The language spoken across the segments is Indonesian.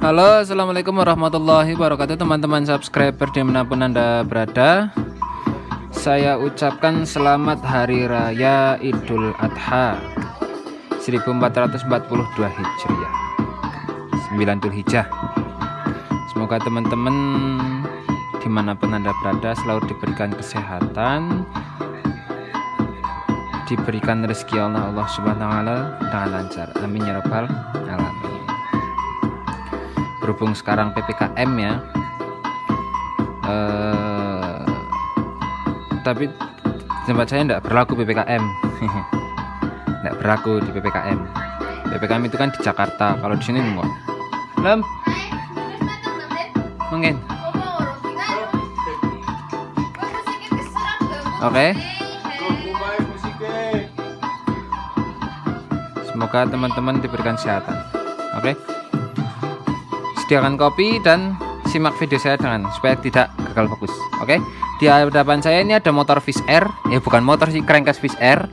Halo, assalamualaikum warahmatullahi wabarakatuh, teman-teman subscriber dimanapun Anda berada. Saya ucapkan selamat Hari Raya Idul Adha 1442 Hijriah, 9 Dzulhijjah. Semoga teman-teman dimanapun Anda berada selalu diberikan kesehatan, diberikan rezeki Allah Subhanahu wa Ta'ala dengan lancar. Amin ya rabbal alamin. Berhubung sekarang PPKM ya, tapi tempat saya tidak berlaku PPKM. Tidak berlaku di PPKM. PPKM itu kan di Jakarta, kalau di sini enggak. Lem mungkin oke. Semoga teman-teman diberikan kesehatan. Oke. Sediakan kopi dan simak video saya dengan supaya tidak gagal fokus. Oke. Di hadapan saya ini ada motor Fish Air. Ya bukan motor sih, crankcase Fish Air.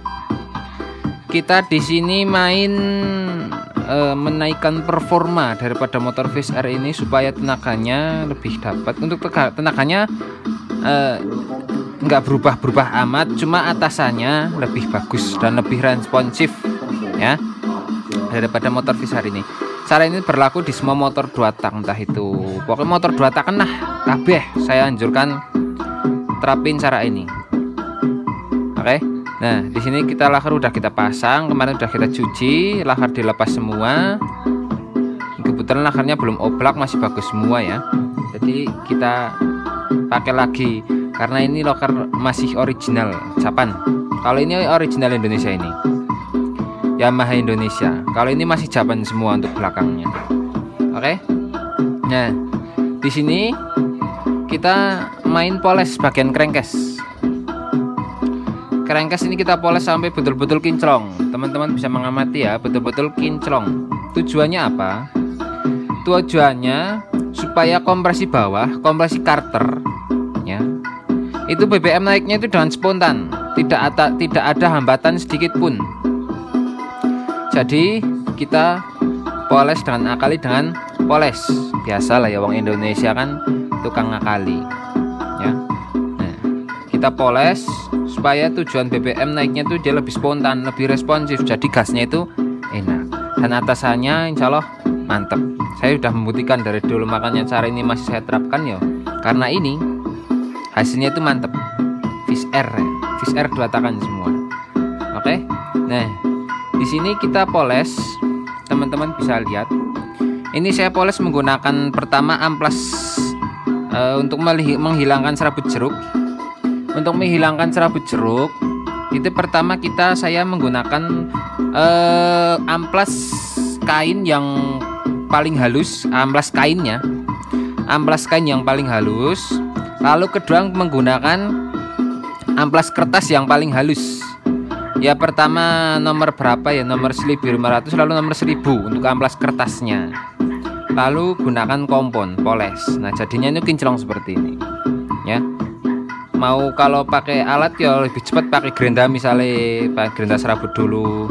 Kita di sini main menaikkan performa daripada motor Fish Air ini supaya tenaganya lebih dapat. Untuk tenaganya nggak berubah-berubah amat, cuma atasannya lebih bagus dan lebih responsif ya daripada motor Fish Air ini. Cara ini berlaku di semua motor 2 tak, entah itu pokoknya motor 2 tak nah kabeh saya anjurkan terapin cara ini. Oke. Nah, di sini kita lahar udah kita pasang, kemarin udah kita cuci, lahar dilepas semua. Kebetulan laharnya belum oblak, masih bagus semua ya. Jadi kita pakai lagi karena ini lahar masih original Japan. Kalau ini original Indonesia ini. Yamaha Indonesia. Kalau ini masih Japan semua untuk belakangnya. Oke. Nah, di sini kita main poles bagian crankcase. Crankcase ini kita poles sampai betul-betul kinclong. Teman-teman bisa mengamati ya, betul-betul kinclong. Tujuannya apa? Tujuannya supaya kompresi bawah, kompresi karter ya. Itu BBM naiknya itu dengan spontan, tidak ada hambatan sedikit pun. Jadi kita poles dengan akali dengan poles biasa lah ya, wong Indonesia kan tukang ngakali ya. Nah, kita poles supaya tujuan BBM naiknya itu dia lebih spontan, lebih responsif, jadi gasnya itu enak dan atasannya insya Allah mantep. Saya sudah membuktikan dari dulu, makanya cara ini masih saya terapkan ya, karena ini hasilnya itu mantep. Fish Air ya. Fish Air 2 takan semua. Oke. Nah, di sini kita poles, teman-teman bisa lihat. Ini saya poles menggunakan pertama amplas untuk menghilangkan serabut jeruk. Untuk menghilangkan serabut jeruk, itu pertama saya menggunakan amplas kain yang paling halus, amplas kainnya, amplas kain yang paling halus. Lalu kedua menggunakan amplas kertas yang paling halus. Ya pertama nomor berapa ya, nomor 1500, lalu nomor 1000 untuk amplas kertasnya. Lalu gunakan kompon poles. Nah jadinya ini kinclong seperti ini ya. Mau kalau pakai alat ya lebih cepat pakai gerinda, misalnya pakai gerinda serabut dulu,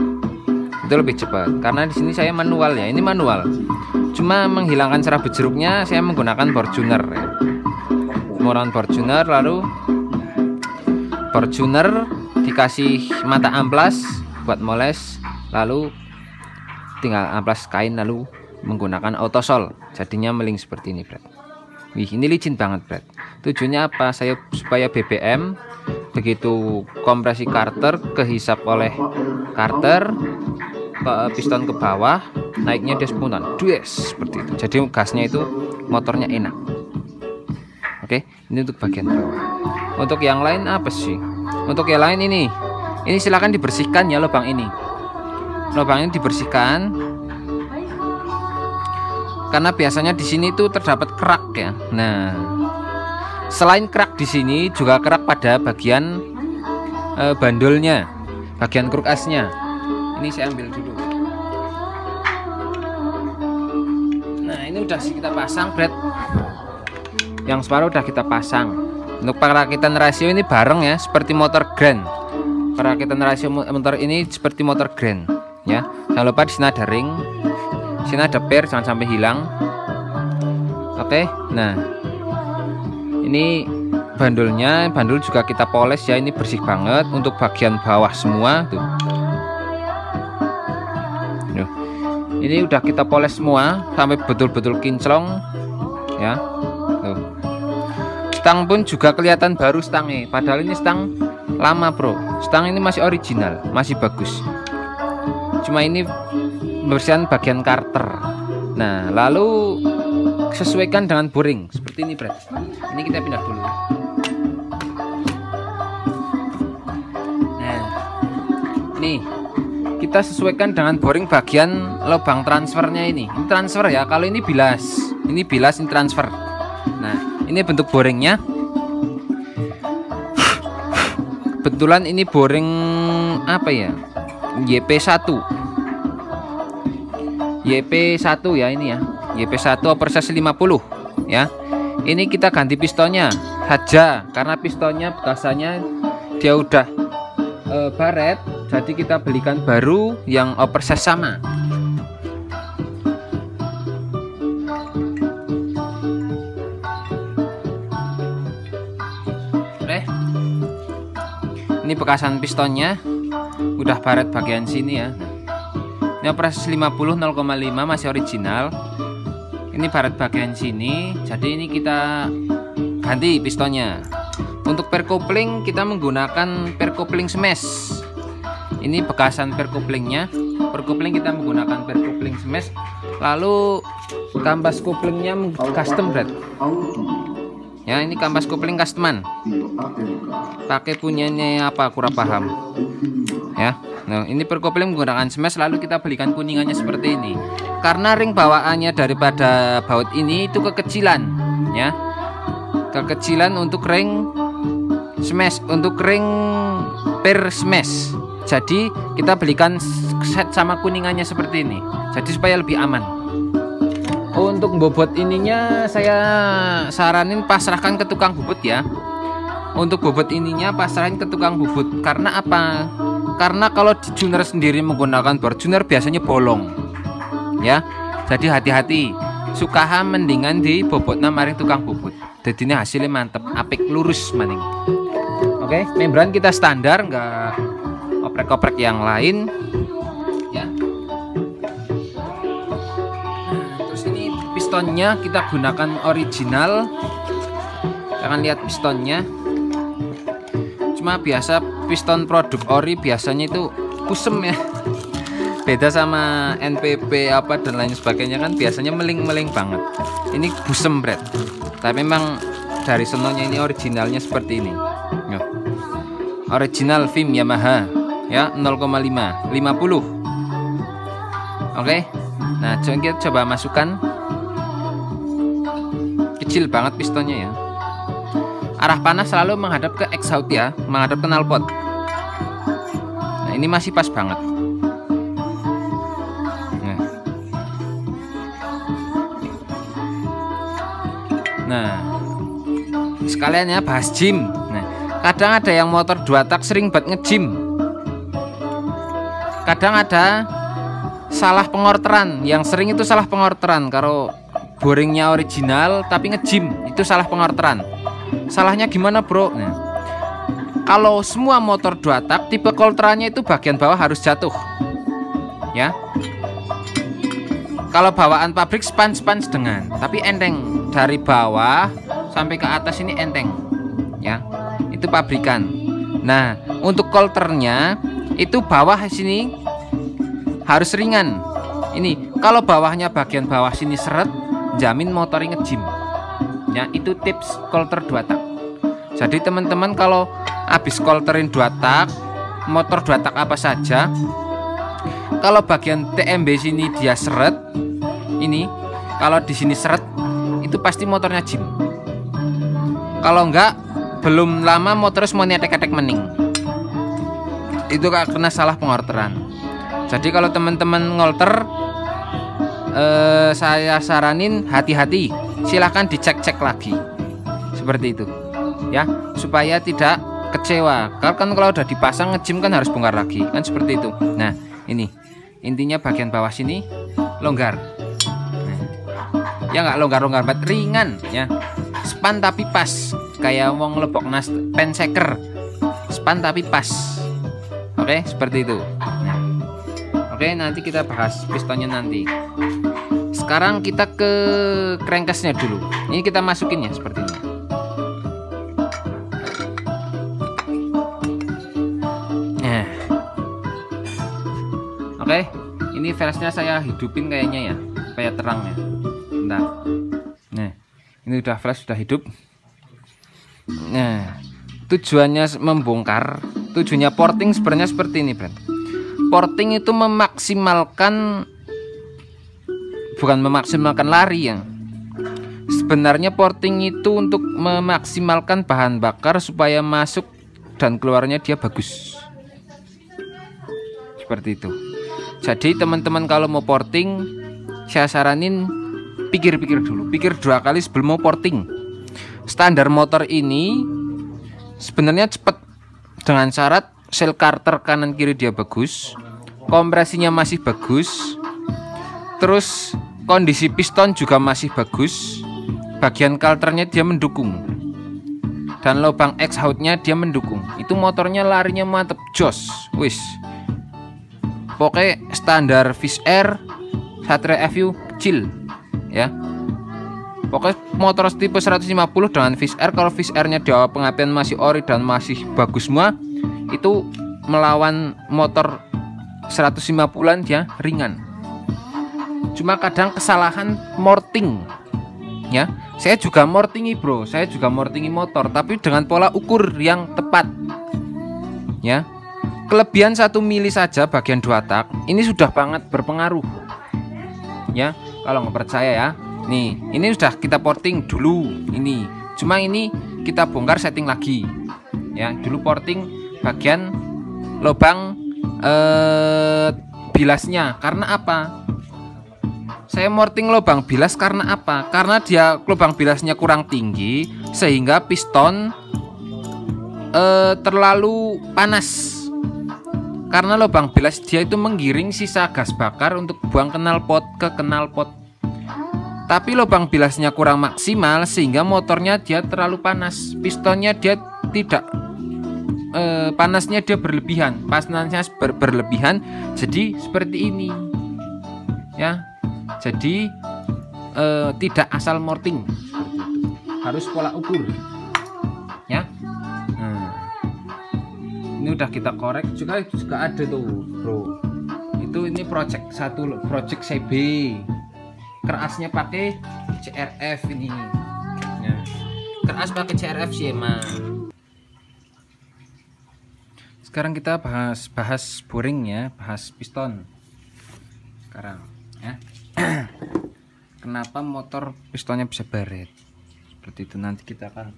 itu lebih cepat. Karena di sini saya manual ya, ini manual. Cuma menghilangkan serabut jeruknya saya menggunakan Fortuner ya. Menggunakan Fortuner, lalu Fortuner dikasih mata amplas buat moles, lalu tinggal amplas kain, lalu menggunakan autosol, jadinya meling seperti ini, Brad. Wih, ini licin banget, Brad. Tujuannya apa? Supaya BBM begitu kompresi karter kehisap oleh karter ke piston ke bawah, naiknya dia spontan, seperti itu. Jadi gasnya itu motornya enak. Oke, ini untuk bagian bawah. Untuk yang lain apa sih? Untuk yang lain ini silakan dibersihkan ya, lubang ini. Lubang ini dibersihkan karena biasanya di sini tuh terdapat kerak ya. Nah, selain kerak di sini juga kerak pada bagian bandolnya, bagian kruk asnya. Ini saya ambil dulu. Nah, ini udah kita pasang, Brad. Yang separuh udah kita pasang. Untuk perakitan rasio ini bareng ya, seperti motor Grand. Perakitan rasio motor ini seperti motor Grand ya. Jangan lupa di sini ada ring, di sini ada per, jangan sampai hilang. Oke, nah ini bandul juga kita poles ya, ini bersih banget untuk bagian bawah semua tuh. Ini udah kita poles semua sampai betul-betul kinclong ya. Tuh. Stang pun juga kelihatan baru stangnya, padahal ini stang lama bro. Stang ini masih original, masih bagus. Cuma ini pembersihan bagian karter. Nah, lalu sesuaikan dengan boring seperti ini, Brad. Ini kita pindah dulu. Nah, nih kita sesuaikan dengan boring bagian lubang transfernya ini. Ini transfer ya. Kalau ini bilas, ini transfer. Nah, ini bentuk boringnya. Kebetulan ini boring apa ya? YP1 ya ini ya. YP1 oversize 50 ya. Ini kita ganti pistonnya saja karena pistonnya bekasannya dia udah baret, jadi kita belikan baru yang oversize sama. Ini bekasan pistonnya udah baret bagian sini ya. Ini oversize 50 0,5 masih original. Ini baret bagian sini, jadi ini kita ganti pistonnya. Untuk per coupling kita menggunakan per coupling smash. Ini bekasan per couplingnya. Per coupling kita menggunakan per coupling smash. Lalu kampas couplingnya custom Brad. Ya, ini kampas coupling customan. Pakai punyanya apa kurang paham. Ya. Nah, ini per coupling menggunakan smash, lalu kita belikan kuningannya seperti ini. Karena ring bawaannya daripada baut ini itu kekecilan, ya. Kekecilan untuk ring smash, untuk ring per smash. Jadi kita belikan set sama kuningannya seperti ini. Jadi supaya lebih aman. Untuk bobot ininya saya saranin pasrahkan ke tukang bubut ya. Untuk bobot ininya pasrahin ke tukang bubut. Karena apa? Karena kalau di tuner sendiri menggunakan bor tuner biasanya bolong ya, jadi hati-hati. Sukaha mendingan di bobotnya maring tukang bubut, jadi ini hasilnya mantep, apik lurus maning. Oke, membran kita standar, nggak oprek-oprek yang lain ya. Nah, terus ini pistonnya kita gunakan original. Jangan lihat pistonnya, cuma biasa piston produk ori biasanya itu kusem ya. Beda sama NPP apa dan lain sebagainya kan biasanya meling-meling banget. Ini busem Brad. Tapi memang dari sononya ini originalnya seperti ini. Yo. Original film Yamaha ya 0,5 50. Oke. Nah, kita coba masukkan. Kecil banget pistonnya ya. Arah panas selalu menghadap ke exhaust ya, menghadap ke knalpot. Nah, ini masih pas banget. Nah, sekalian ya bahas gym. Nah, kadang ada yang motor 2 tak sering banget nge-gym. Kadang ada salah pengorteran. Yang sering itu salah pengorteran. Kalau boringnya original tapi nge-gym itu salah pengorteran. Salahnya gimana bro? Nah, kalau semua motor 2 tak tipe kolterannya itu bagian bawah harus jatuh ya. Kalau bawaan pabrik span dengan, tapi enteng dari bawah sampai ke atas ini enteng ya, itu pabrikan. Nah, untuk kolternya itu bawah sini harus ringan. Ini kalau bawahnya bagian bawah sini seret, jamin motornya nge-gym ya. Itu tips kolter 2 tak. Jadi teman-teman kalau habis kolterin 2 tak, motor 2 tak apa saja, kalau bagian TMB sini dia seret, ini kalau di sini seret, itu pasti motornya gym. Kalau enggak, belum lama motornya semua netek-netek mening. Itu karena salah pengorteran. Jadi kalau teman-teman ngolter, saya saranin hati-hati. Silahkan dicek-cek lagi, seperti itu ya, supaya tidak kecewa. Kalau udah dipasang nge-gym kan harus bongkar lagi, kan seperti itu. Nah, ini intinya bagian bawah sini longgar. Nah, Ya nggak longgar-longgar banget, ringan ya. Span tapi pas, kayak wong ngelebok nas penseker. Span tapi pas. Oke, seperti itu. Nah. Oke, nanti kita bahas pistonnya nanti. Sekarang kita ke crankcase-nya dulu. Ini kita masukin ya seperti ini. Nah. Oke, ini flashnya saya hidupin kayaknya ya, supaya terang ya. Bentar. Nah, ini udah flash, sudah hidup. Nah, tujuannya membongkar, tujuannya porting sebenarnya seperti ini, Bro. Porting itu memaksimalkan, bukan memaksimalkan lari ya. Sebenarnya porting itu untuk memaksimalkan bahan bakar supaya masuk dan keluarnya dia bagus. Seperti itu. Jadi teman-teman kalau mau porting, saya saranin pikir-pikir dulu, pikir 2 kali sebelum mau porting. Standar motor ini sebenarnya cepat dengan syarat sel karter kanan kiri dia bagus, kompresinya masih bagus, terus kondisi piston juga masih bagus, bagian kalternya dia mendukung, dan lubang exhaustnya dia mendukung. Itu motornya larinya mantep, jos, wis. Pokoknya standar Fish Air Satria FU kecil ya. Pokoknya motor tipe 150 dengan Fish Air, kalau Fish Air-nya dia pengapian masih ori dan masih bagus semua, itu melawan motor 150-an dia ringan. Cuma kadang kesalahan morting ya. Saya juga mortingi, Bro. Saya juga mortingi motor, tapi dengan pola ukur yang tepat ya. Kelebihan 1 mili saja bagian 2 tak ini sudah banget berpengaruh ya. Kalau nggak percaya ya, nih ini sudah kita porting dulu ini. Cuma ini kita bongkar setting lagi ya. Dulu porting bagian lubang bilasnya. Karena apa? Saya morting lubang bilas karena apa? Karena dia lubang bilasnya kurang tinggi sehingga piston terlalu panas. Karena lubang bilas dia itu menggiring sisa gas bakar untuk buang knalpot ke knalpot. Tapi lubang bilasnya kurang maksimal sehingga motornya dia terlalu panas. Pistonnya dia tidak panasnya dia berlebihan. Panasnya berlebihan jadi seperti ini. Ya. Jadi tidak asal morting. Harus pola ukur. Ya. Ini udah kita korek juga ada tuh, Bro. Itu ini project CB. Kerasnya pakai CRF ini. Nah, keras pakai CRF sih emang. Sekarang kita bahas boring ya, bahas piston. Sekarang ya. Kenapa motor pistonnya bisa baret? Seperti itu nanti kita akan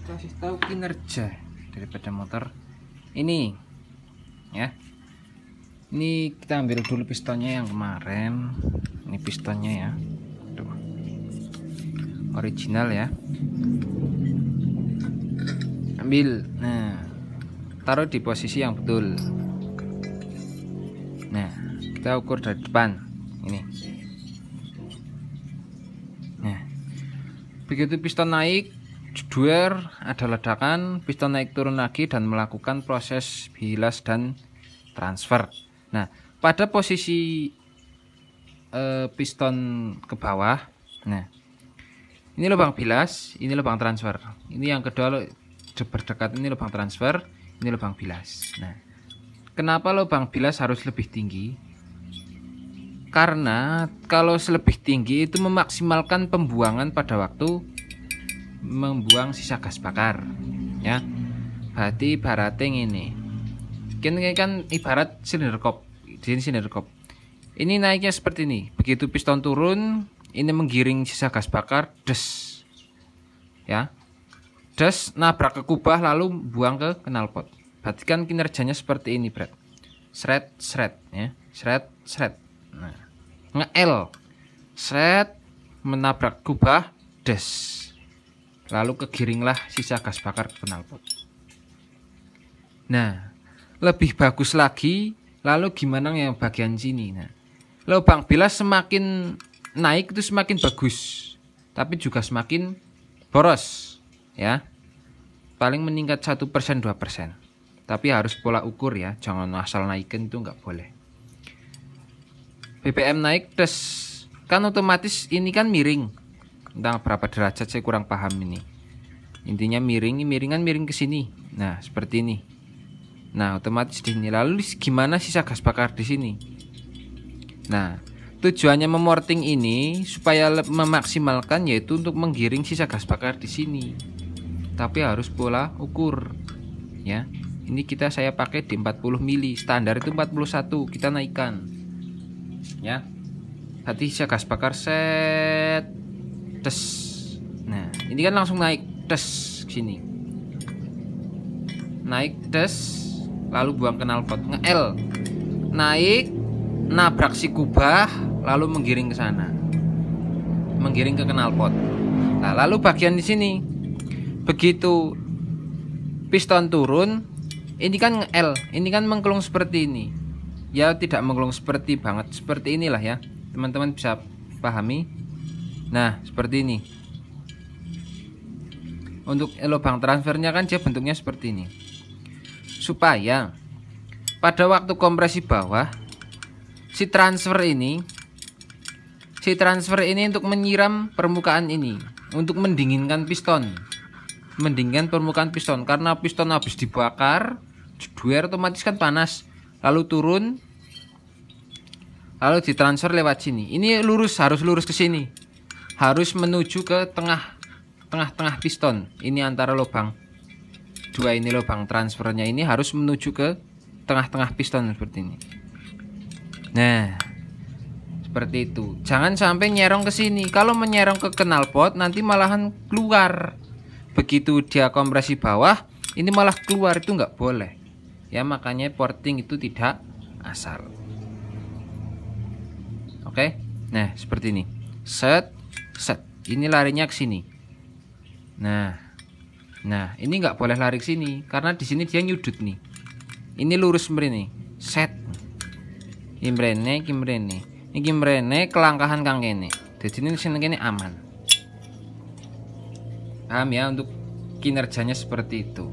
kasih tahu kinerja daripada motor ini ya. Ini kita ambil dulu pistonnya yang kemarin. Ini pistonnya ya. Tuh. Original ya. Ambil. Nah, taruh di posisi yang betul. Nah, kita ukur dari depan. Ini. Nah, begitu piston naik, jedwer, ada ledakan, piston naik turun lagi dan melakukan proses bilas dan transfer. Nah, pada posisi piston ke bawah, nah ini lubang bilas, ini lubang transfer. Ini yang kedua berdekat, ini lubang transfer, ini lubang bilas. Nah, kenapa lubang bilas harus lebih tinggi? Karena kalau lebih tinggi itu memaksimalkan pembuangan pada waktu membuang sisa gas bakar ya. Berarti ibaratnya ini kan ibarat silinder kop. Ini naiknya seperti ini. Begitu piston turun, ini menggiring sisa gas bakar, des ya, des nabrak ke kubah lalu buang ke knalpot. Berarti kan kinerjanya seperti ini, Brad. Sret ya, sret. Nah, nge-L, sret, menabrak kubah, des, lalu kegiringlah sisa gas bakar ke knalpot. Nah, lebih bagus lagi, lalu gimana yang bagian sini? Nah, lubang bilas semakin naik itu semakin bagus, tapi juga semakin boros ya. Paling meningkat 1% 2%. Tapi harus pola ukur ya, jangan asal naikin, itu nggak boleh. BBM naik terus kan otomatis ini kan miring. Entah berapa derajat saya kurang paham ini. Intinya miring, miring ke sini. Nah, seperti ini. Nah, otomatis di sini. Lalu gimana sisa gas bakar di sini? Nah, tujuannya memorting ini supaya memaksimalkan, yaitu untuk menggiring sisa gas bakar di sini. Tapi harus pola ukur ya. Ini saya pakai di 40 mili, standar itu 41, kita naikkan ya. Hati sisa gas bakar set tes. Nah, ini kan langsung naik tes sini. Naik tes, lalu buang knalpot, nge-L. Naik, nabrak si kubah, lalu menggiring ke sana. Menggiring ke knalpot. Nah, lalu bagian di sini. Begitu piston turun, ini kan nge-L, ini kan mengkelung seperti ini. Ya, tidak mengkelung seperti banget, seperti inilah ya. Teman-teman bisa pahami. Nah, seperti ini. Untuk lubang transfernya kan dia bentuknya seperti ini. Supaya pada waktu kompresi bawah, si transfer ini untuk menyiram permukaan ini, untuk mendinginkan piston. Mendinginkan permukaan piston, karena piston habis dibakar, jeduer otomatis kan panas, lalu turun, lalu ditransfer lewat sini. Ini harus lurus ke sini, harus menuju ke tengah piston. Ini antara lubang dua ini, lubang transfernya ini harus menuju ke tengah-tengah piston seperti ini. Nah, seperti itu. Jangan sampai nyerong ke sini. Kalau menyerong ke knalpot nanti malahan keluar. Begitu dia kompresi bawah, ini malah keluar, itu nggak boleh. Ya, makanya porting itu tidak asal. Oke. Nah, seperti ini. Set. Ini larinya ke sini. Nah, ini nggak boleh lari ke sini karena di sini dia nyudut nih. Ini lurus mrene. Set. Imrene, iki mrene kelangkahan kang kene. Dadi ini sini kene aman. Paham ya, untuk kinerjanya seperti itu.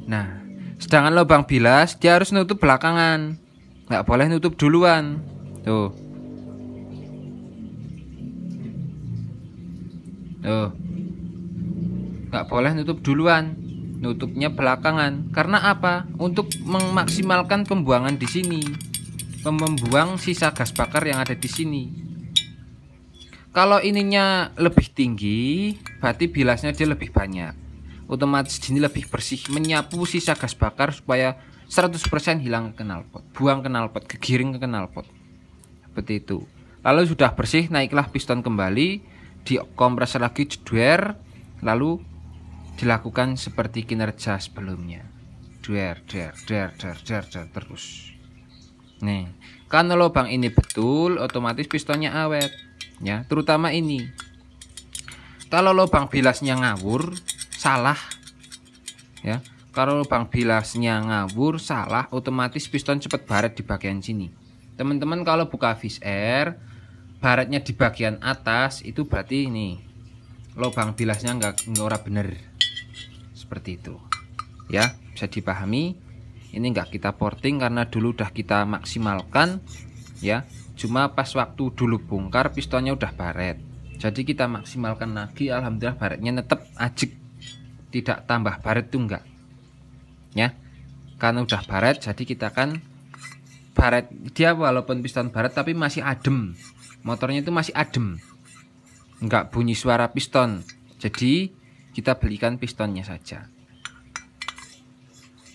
Nah, sedangkan lubang bilas dia harus nutup belakangan, nggak boleh nutup duluan. Tuh, nggak boleh nutup duluan, nutupnya belakangan. Karena apa? Untuk memaksimalkan pembuangan di sini, membuang sisa gas bakar yang ada di sini. Kalau ininya lebih tinggi, berarti bilasnya dia lebih banyak. Otomatis ini lebih bersih, menyapu sisa gas bakar supaya 100% hilang ke knalpot. Buang knalpot, kegiring ke knalpot. Seperti itu. Lalu sudah bersih, naiklah piston kembali, dikompres lagi jeduer, lalu dilakukan seperti kinerja sebelumnya. Duer terus. Nih, karena lubang ini betul, otomatis pistonnya awet. Ya, terutama ini. Kalau lubang bilasnya ngawur, salah. Ya, kalau lubang bilasnya ngawur, salah, otomatis piston cepat baret di bagian sini. Teman-teman kalau buka Fish Air, baretnya di bagian atas, itu berarti ini lubang bilasnya nggak bener. Seperti itu. Ya, bisa dipahami. Ini nggak kita porting karena dulu udah kita maksimalkan, ya. Cuma pas waktu dulu bongkar pistonnya udah baret, jadi kita maksimalkan lagi. Alhamdulillah baretnya tetap ajik, tidak tambah baret tuh enggak ya, karena udah baret. Jadi kita kan baret dia, walaupun piston baret tapi masih adem, motornya itu masih adem, enggak bunyi suara piston. Jadi kita belikan pistonnya saja.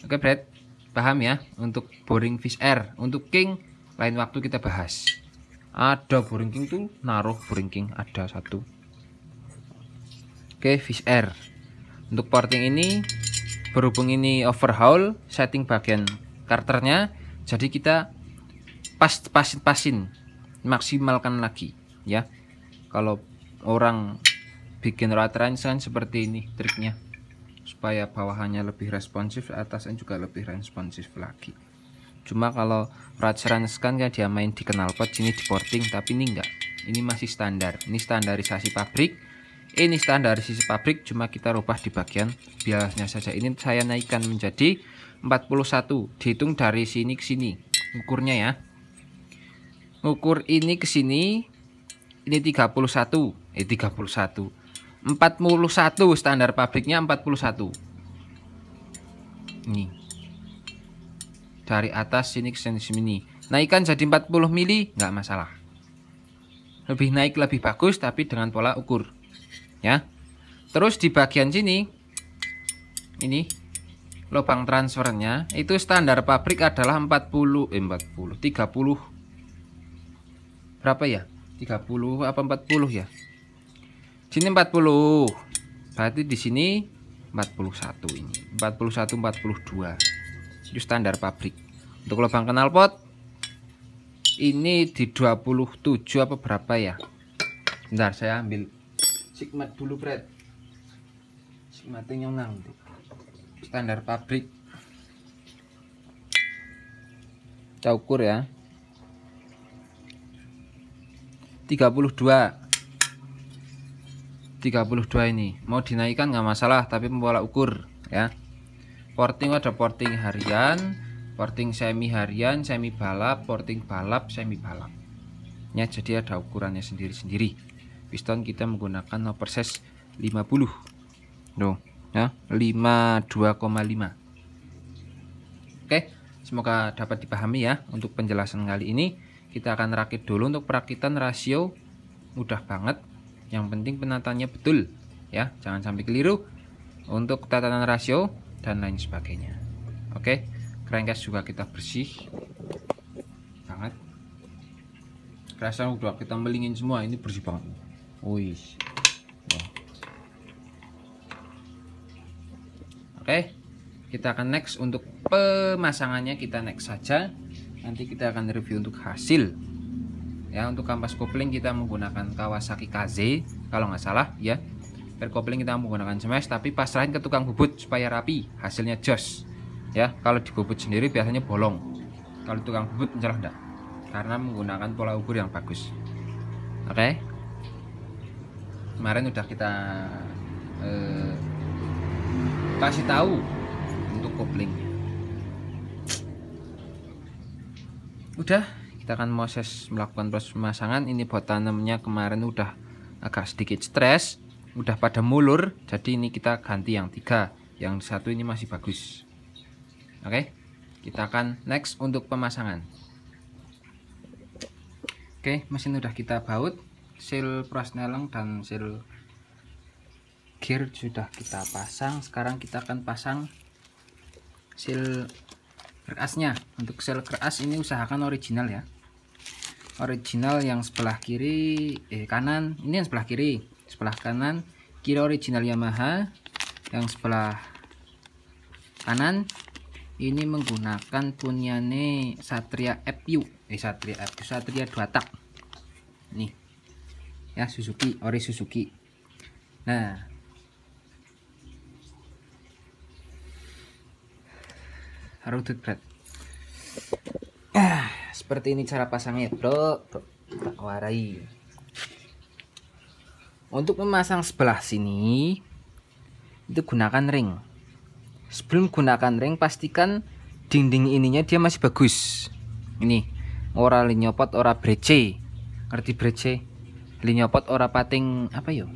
Oke Brad, paham ya? Untuk boring Fish Air. Untuk King lain waktu kita bahas. Ada boring King tuh, naruh boring King ada satu. Oke, Fish Air. Untuk porting ini, berhubung ini overhaul, setting bagian karternya, jadi kita pasin, maksimalkan lagi ya. Kalau orang bikin rod range kan seperti ini triknya, supaya bawahannya lebih responsif, atasnya juga lebih responsif lagi. Cuma kalau rod range kan ya dia main di knalpot, sini di porting, tapi ini enggak. ini masih standar. Ini standarisasi pabrik. Ini standarisasi pabrik, cuma kita rubah di bagian biasanya saja. Ini saya naikkan menjadi 41. Dihitung dari sini ke sini. Ukurnya ya. Ukur ini ke sini. Ini 31. 31. 41 standar pabriknya 41. Ini. Dari atas sini ke sini. Naikkan jadi 40 mili nggak masalah. Lebih naik lebih bagus tapi dengan pola ukur. Ya. Terus di bagian sini ini lubang transfernya itu standar pabrik adalah 30 berapa ya? 30 apa 40 ya? Sini 40. Berarti di sini 41 ini. 41 42. Itu standar pabrik. Untuk lubang knalpot ini di 27 apa berapa ya? Bentar saya ambil sigmat dulu, Fred. Sigmatnya nyonang tuh. Standar pabrik. Kita ukur ya. 32 ini. Mau dinaikkan nggak masalah, tapi pola ukur ya. Porting ada porting harian, porting semi harian, semi balap, porting balap, semi balap. Ya, jadi ada ukurannya sendiri-sendiri. Piston kita menggunakan oversize 50. Tuh, ya, 52,5. Oke, semoga dapat dipahami ya. Untuk penjelasan kali ini kita akan rakit dulu. Untuk perakitan rasio mudah banget. Yang penting penataannya betul ya, jangan sampai keliru untuk tatanan rasio dan lain sebagainya. Oke, crankcase juga kita bersih banget. Kerasa udah kita melingin semua, ini bersih banget. Wih. Oke, kita akan next untuk pemasangannya, kita next saja. Nanti kita akan review untuk hasil. Ya, untuk kampas kopling kita menggunakan Kawasaki KZ kalau nggak salah ya. Per kopling kita menggunakan smash, tapi pasrahin ke tukang bubut supaya rapi, hasilnya jos. Ya, kalau dibubut sendiri biasanya bolong. Kalau tukang bubut mencelah enggak, karena menggunakan pola ukur yang bagus. Oke. Kemarin udah kita kasih tahu untuk kopling. Udah, kita akan proses melakukan proses pemasangan. Ini buat tanamnya kemarin udah agak sedikit stres, udah pada mulur, jadi ini kita ganti yang 3, yang satu ini masih bagus. Oke, kita akan next untuk pemasangan. Oke, mesin udah kita baut, seal prosneleng dan seal gear sudah kita pasang. Sekarang kita akan pasang seal kerasnya. Untuk seal keras ini usahakan original ya. Original yang sebelah kiri kanan, ini yang sebelah kiri, sebelah kanan kiri original Yamaha, yang sebelah kanan ini menggunakan punyane Satria FU, Satria 2 tak. Nih ya, Suzuki, ori Suzuki. Nah, harus berat. Seperti ini cara pasangnya, bro. Tak warai. Untuk memasang sebelah sini itu gunakan ring. Sebelum gunakan ring, pastikan dinding ininya dia masih bagus. Ini ora linyopot, ora brece. Ngerti brece? Linyopot ora pating apa yo?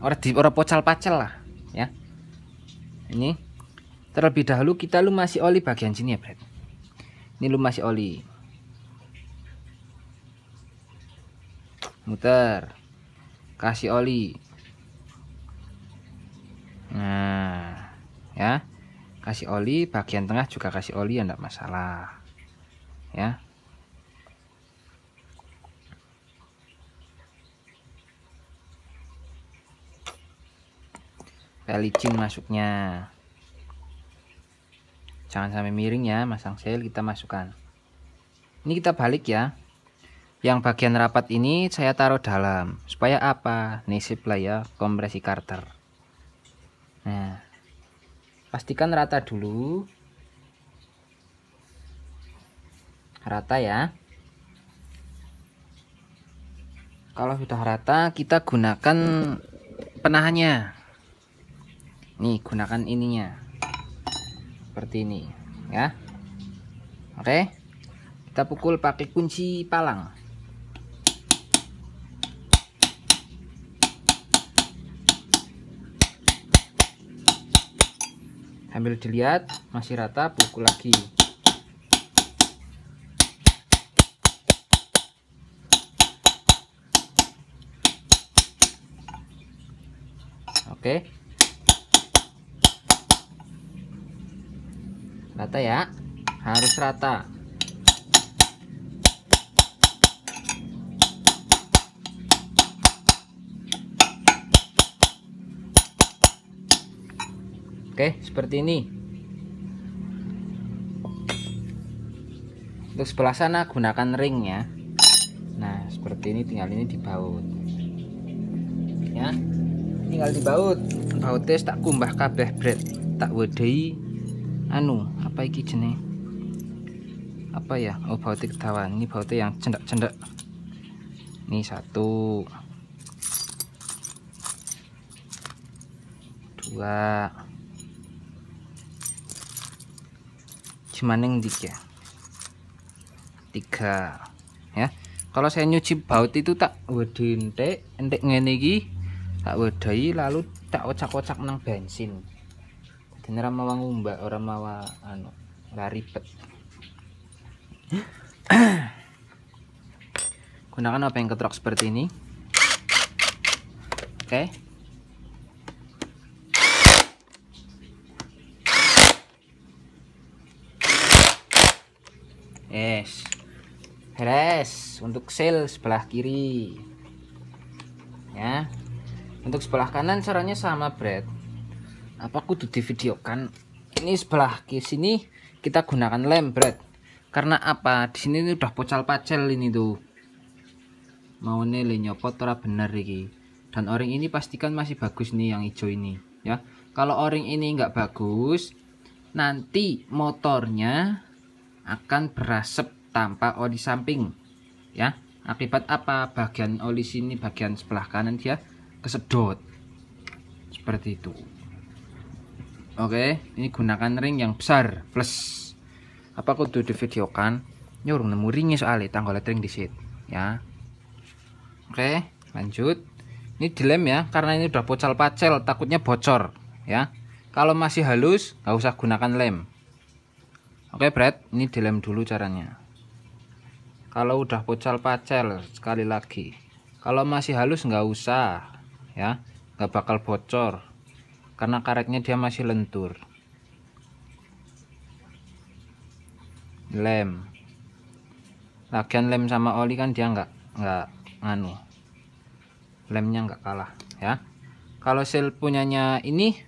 Ora pocal-pacal lah ya. Ini terlebih dahulu kita lumasi oli bagian sini ya, Brad. Ini lumasi oli. Muter. Kasih oli. Nah, ya. Kasih oli, bagian tengah juga kasih oli ya, enggak masalah. Ya. Pelicin masuknya. Jangan sampai miring ya, masang sel kita masukkan. Ini kita balik ya. Yang bagian rapat ini saya taruh dalam. Supaya apa? Nisip lah ya, kompresi karter. Nah, pastikan rata dulu. Rata ya. Kalau sudah rata, kita gunakan penahannya. Nih, gunakan ininya. Seperti ini, ya. Oke. Kita pukul pakai kunci palang. Sambil dilihat masih rata, pukul lagi. Oke, rata ya, harus rata. Oke, seperti ini. Untuk sebelah sana gunakan ring ya. Nah, seperti ini, tinggal ini dibaut. Ya. Tinggal dibaut. Bautnya tak kumbah kabeh bret. Tak wedai apa iki jenenge? Apa ya? Oh, bautnya ketahuan. Ini bautnya yang cendak-cendak. Ini 1 2 Cimaneng 3 ya. Kalau saya nyuci baut itu tak wedi entek ngene iki, tak wedai lalu tak ocak-ocak nang bensin. Dene ora mawa ngumbak, ora mawa ora ribet. Gunakan obeng ketrok seperti ini. Oke. Beres untuk sel sebelah kiri ya. Untuk sebelah kanan caranya sama Bret. Apa kudu divideokan? Ini sebelah kiri sini kita gunakan lem Bret. Karena apa? Di sini udah pocal pacel ini tuh. Mau le nyopot ora bener iki. Dan o-ring ini pastikan masih bagus nih yang hijau ini ya. Kalau o-ring ini nggak bagus, nanti motornya akan berasap tanpa oli samping ya. Akibat apa? Bagian oli sini, bagian sebelah kanan dia kesedot seperti itu. Oke, ini gunakan ring yang besar plus. Apa kudu divideokan? Nyuruh nemu ringnya soalnya tanggal ring disit ya. Oke, lanjut. Ini dilem ya, karena ini udah pocal pacel, takutnya bocor ya. Kalau masih halus nggak usah gunakan lem. Oke Bret, ini dilem dulu caranya. Kalau udah pocal pacel, sekali lagi, kalau masih halus nggak usah ya, nggak bakal bocor karena karetnya dia masih lentur. Lem, lagian lem sama oli kan dia nggak lemnya nggak kalah ya. Kalau sel punyanya ini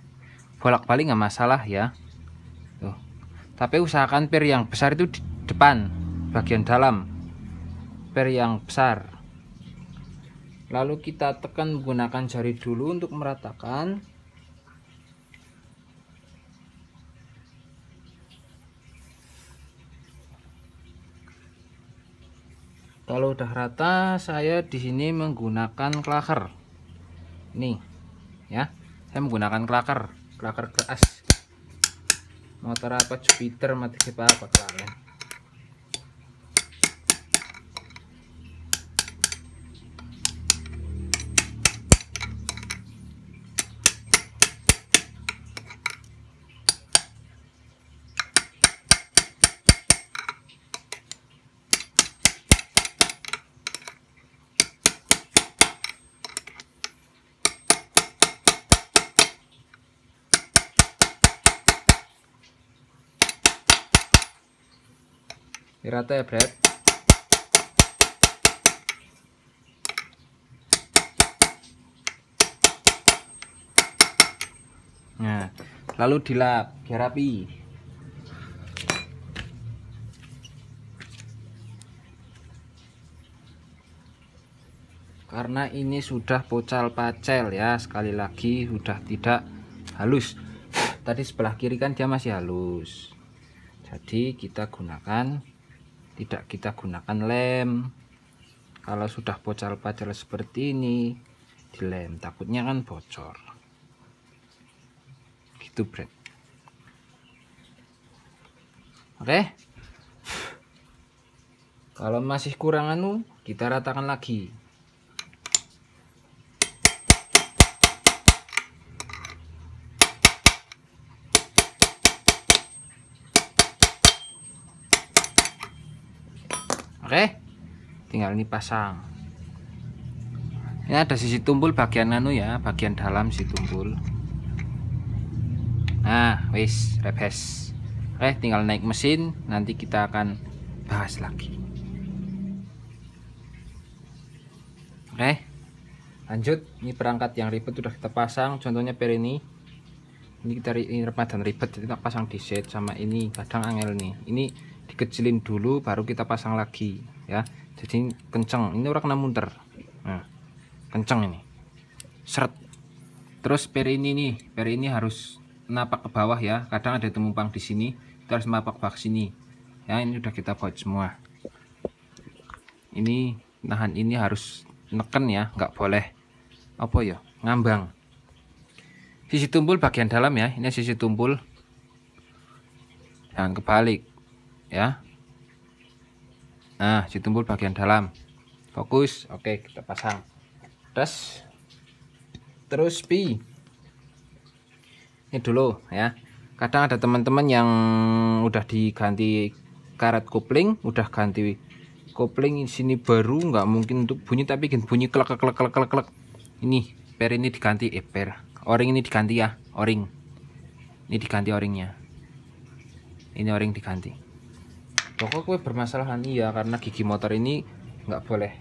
bolak-balik nggak masalah ya. Tuh. Tapi usahakan per yang besar itu di depan bagian dalam, per yang besar. Lalu kita tekan menggunakan jari dulu untuk meratakan. Kalau udah rata, saya di sini menggunakan klaker. Nih, ya, saya menggunakan klaker keras. Motor apa Jupiter mati apa kalian? Rata ya Bret. Nah, lalu dilap biar rapi. Karena ini sudah pocal pacel ya, sekali lagi sudah tidak halus. Tadi sebelah kiri kan dia masih halus. Jadi tidak kita gunakan lem. Kalau sudah pocal-pacal seperti ini dilem, takutnya kan bocor gitu, Bret. Oke, kalau masih kurang anu, kita ratakan lagi. Oke, tinggal ini pasang. Ini ada sisi tumpul bagian anu ya, bagian dalam sisi tumpul. Nah, wis repes. Oke, tinggal naik mesin, nanti kita akan bahas lagi. Oke, lanjut. Ini perangkat yang ribet sudah kita pasang, contohnya per ini kita ini remadan ribet, jadi kita pasang di set sama ini, kadang angel nih. Ini dikecilin dulu baru kita pasang lagi ya, jadi kenceng. Ini orang kena munter, nah kenceng ini, seret. Terus per ini harus napak ke bawah ya, kadang ada tumpang di sini, kita harus napak ke sini ya. Ini udah kita baut semua. Ini nahan, ini harus neken ya, nggak boleh apa ya, ngambang. Sisi tumpul bagian dalam ya, ini sisi tumpul, jangan kebalik ya. Nah, sisi tumpul bagian dalam, fokus. Oke, kita pasang terus pi ini dulu ya. Kadang ada teman-teman yang udah diganti karet kopling, udah ganti kopling di sini baru, nggak mungkin untuk bunyi, tapi bunyi klek klek klek klek klek. Ini per ini diganti, o-ring ini diganti ya, o-ring ini diganti, o-ringnya ini, o-ring diganti. Pokoknya bermasalahan iya, karena gigi motor ini nggak boleh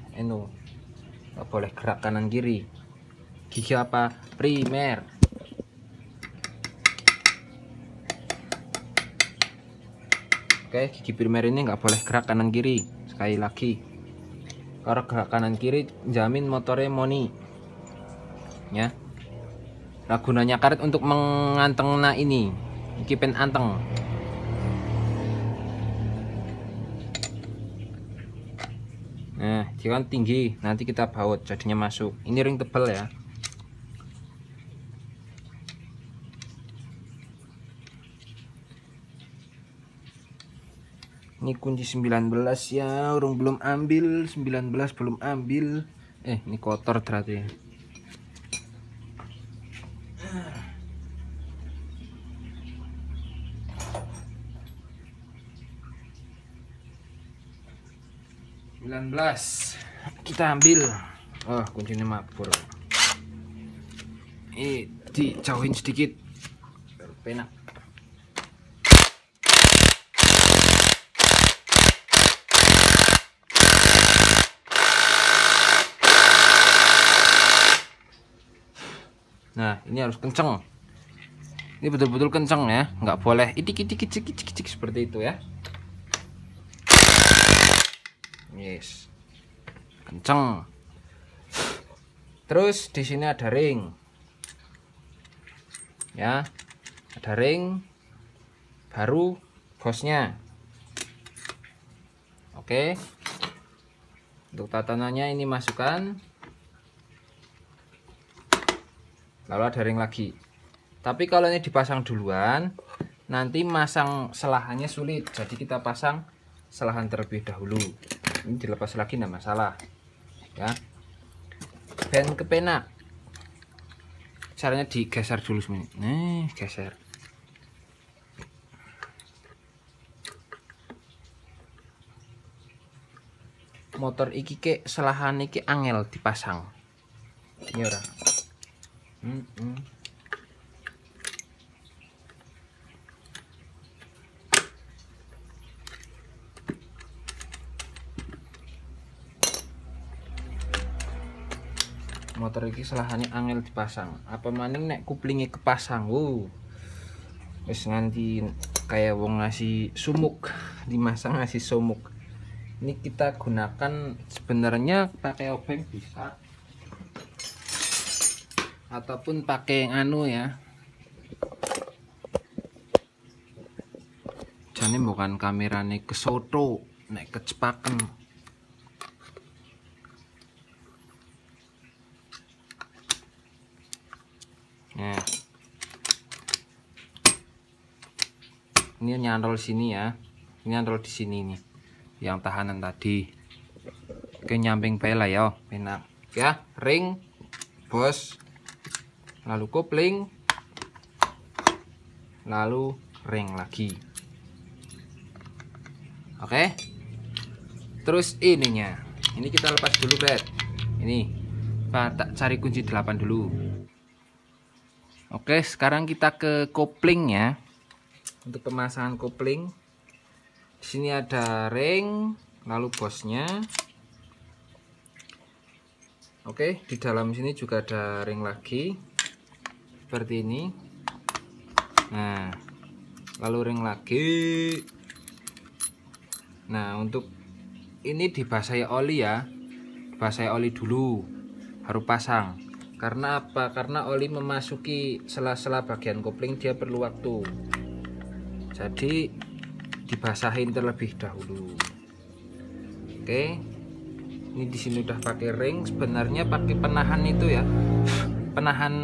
nggak boleh gerak kanan kiri. Gigi apa? Primer. Oke, gigi primer ini nggak boleh gerak kanan kiri. Sekali lagi, kalau gerak kanan kiri jamin motornya moni ya. Nah, gunanya karet untuk menganteng, nah ini kipen anteng. Nah, jangan tinggi, nanti kita baut jadinya masuk. Ini ring tebal ya. Ini kunci 19 ya, orang belum ambil, 19 belum ambil. Ini kotor ternyata. Kita ambil. Oh, kuncinya mabur. Ini dijauhin sedikit, penak. Nah, ini harus kenceng. Ini betul-betul kenceng ya, nggak boleh itik seperti itu ya. Yes, kenceng. Terus di sini ada ring, ya, ada ring, baru bosnya. Oke, untuk tatanannya ini masukkan. Lalu ada ring lagi. Tapi kalau ini dipasang duluan, nanti masang selahannya sulit. Jadi kita pasang selahan terlebih dahulu. Ini dilepas lagi nggak masalah ya. Ben kepenak. Caranya digeser dulu semuanya. Nih, geser. Motor iki ke selahan iki angel dipasang. Ini ora. Motor iki selahannya angel dipasang. Apa maning nek kuplingnya kepasang. Wis nganti kayak wong ngasih sumuk, dimasang ngasih sumuk. Ini kita gunakan sebenarnya pakai obeng bisa, ataupun pakai anu ya. Jane bukan kamerane kesoto nek kecepaken. Ini nyantol sini ya. Ini nyantol di sini nih. Yang tahanan tadi. Oke, nyamping bae lah ya, enak. Ya, ring, bos. Lalu kopling. Lalu ring lagi. Oke. Terus ininya. Ini kita lepas dulu, Bret. Ini. Tak cari kunci 8 dulu. Oke, sekarang kita ke kopling ya. Untuk pemasangan kopling, di sini ada ring, lalu bosnya. Oke, di dalam sini juga ada ring lagi, seperti ini. Nah, lalu ring lagi. Nah, untuk ini dibasahi oli ya, dibasahi oli dulu, baru pasang. Karena apa? Karena oli memasuki sela-sela bagian kopling, dia perlu waktu. Jadi dibasahin terlebih dahulu. Oke, ini di sini udah pakai ring. Sebenarnya pakai penahan itu ya, penahan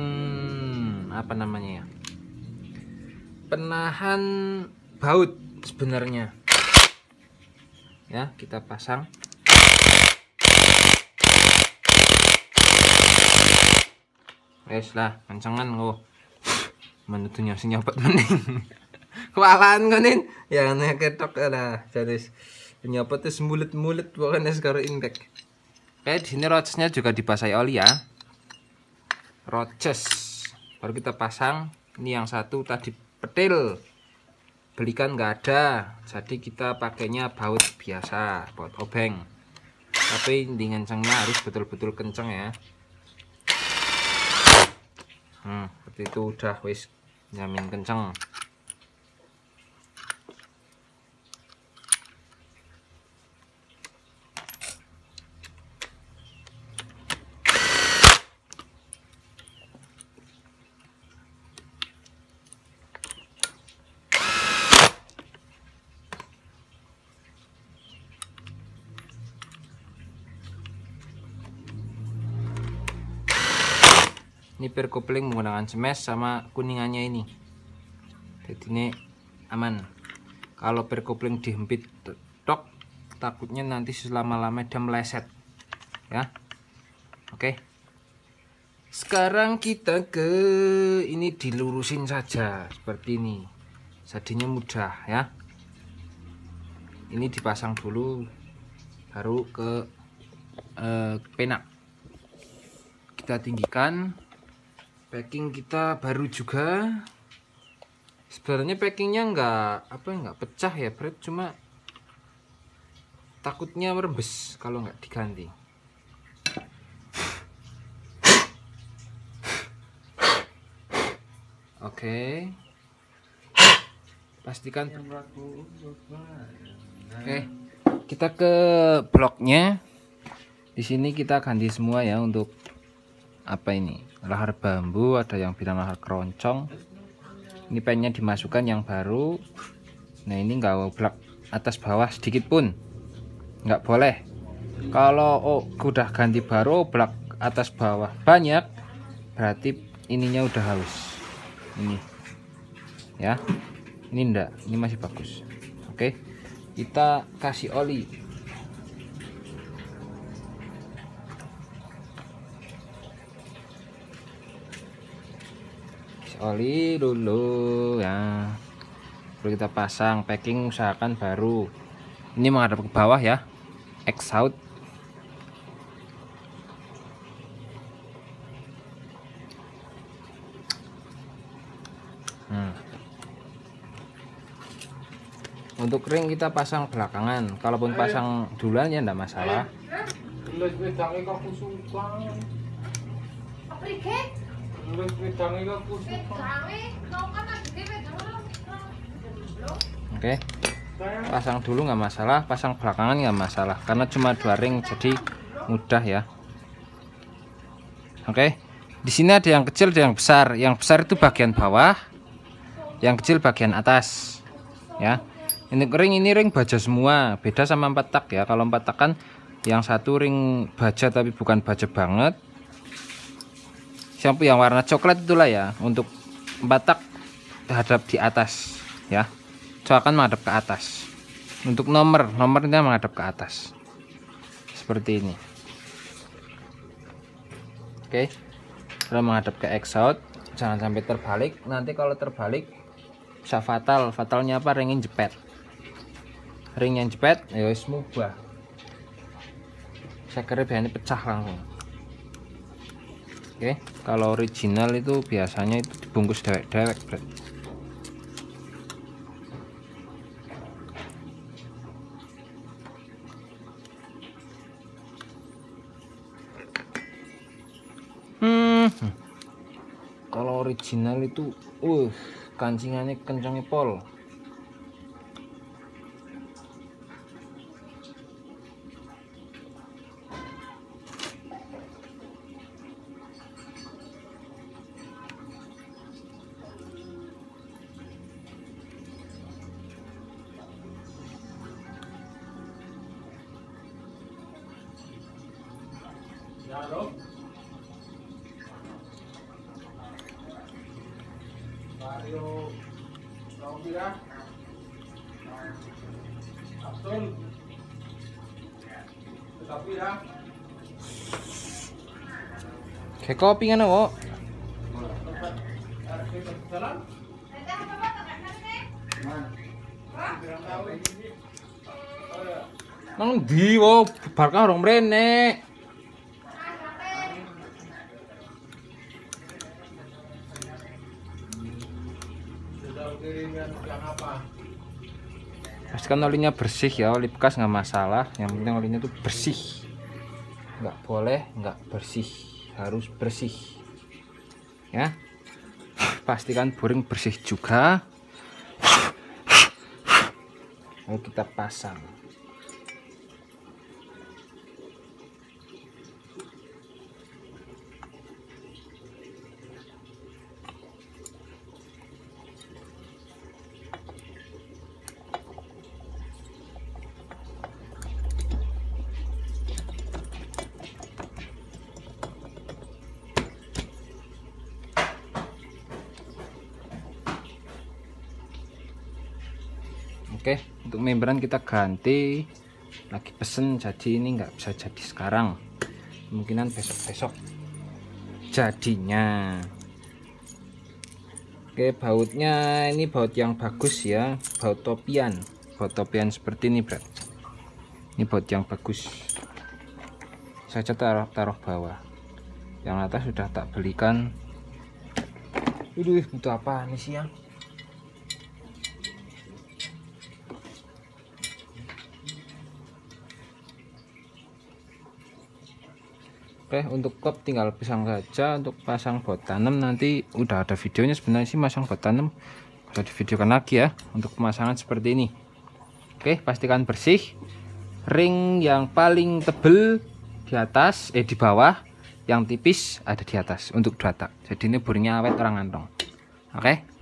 apa namanya ya, penahan baut sebenarnya. Ya, kita pasang. Wes lah, kencengan kok. Menutunya senyopet mending. Kewalaan konin ya nek ketok ada jenis penyopot itu mulut-mulut pokoknya sekarang impact. Oke, di sini rodsnya juga dibasahi oli ya. Rods baru kita pasang. Ini yang satu tadi petil belikan nggak ada, jadi kita pakainya baut biasa, baut obeng. Tapi di kencengnya harus betul-betul kenceng ya. Seperti itu udah wis nyamin kenceng. Ini per kopling menggunakan smash sama kuningannya ini. Jadi ini aman. Kalau per kopling dihempit tok, takutnya nanti selama-lama dia meleset. Ya. Oke. Sekarang kita ke ini dilurusin saja seperti ini. Jadinya mudah ya. Ini dipasang dulu baru ke penak. Kita tinggikan. Packing kita baru juga. Sebenarnya packingnya nggak pecah ya, Bret, cuma takutnya merembes kalau nggak diganti. Oke. Pastikan. Oke. Kita ke bloknya. Di sini kita ganti semua ya untuk apa ini? Lahar bambu, ada yang bilang lahar keroncong. Ini pennya dimasukkan yang baru. Nah, ini nggak blok atas bawah sedikit pun, nggak boleh. Kalau udah ganti baru blok atas bawah banyak, berarti ininya udah halus. Ini ya, ini enggak, ini masih bagus. Oke, kita kasih oli. Oli dulu ya, perlu kita pasang. Packing usahakan baru. Ini menghadap ke bawah ya, exhaust. Untuk ring kita pasang belakangan, kalaupun pasang duluan ya enggak masalah. Oke, pasang dulu nggak masalah, pasang belakangan nggak masalah, karena cuma 2 ring jadi mudah ya. Oke, di sini ada yang kecil, ada yang besar. Yang besar itu bagian bawah, yang kecil bagian atas ya. Ini ring baja semua, beda sama 4 tak ya. Kalau 4 tak kan yang satu ring baja tapi bukan baja banget. Yang warna coklat itulah ya, untuk 4 tak hadap di atas ya. usahakan menghadap ke atas. Untuk nomornya menghadap ke atas seperti ini. Oke, kalau menghadap ke exhaust jangan sampai terbalik. Nanti kalau terbalik bisa fatal. Fatalnya apa? Ringnya jepet. Ring yang jepet ya wis mubah. Sekernya biasanya pecah langsung. Oke, kalau original itu biasanya itu dibungkus dewek-dewek, Bro. Kalau original itu kancingannya kencangnya pol. Kayak kopi kan, Wo? Nang ndi, Wo? Bar karo mrene. Pastikan olinya bersih ya, oli bekas nggak masalah. Yang penting olinya tuh bersih. Nggak boleh nggak bersih, harus bersih. Ya, pastikan boring bersih juga. Lalu kita pasang. Oke, untuk membran kita ganti. Lagi pesen jadi ini nggak bisa jadi sekarang, kemungkinan besok-besok jadinya. Oke, bautnya ini baut yang bagus ya, baut topian seperti ini, Bro. Ini baut yang bagus. Saja taruh bawah, yang atas sudah tak belikan. Butuh apa nih sih ya? Oke, untuk kop tinggal pasang saja. Untuk pasang baut tanam nanti udah ada videonya sebenarnya sih, masang baut tanam bisa divideokan lagi ya. Untuk pemasangan seperti ini. Oke, pastikan bersih. Ring yang paling tebel di atas, di bawah, yang tipis ada di atas untuk dua tak. Jadi ini boringnya awet orang ngantong. Oke.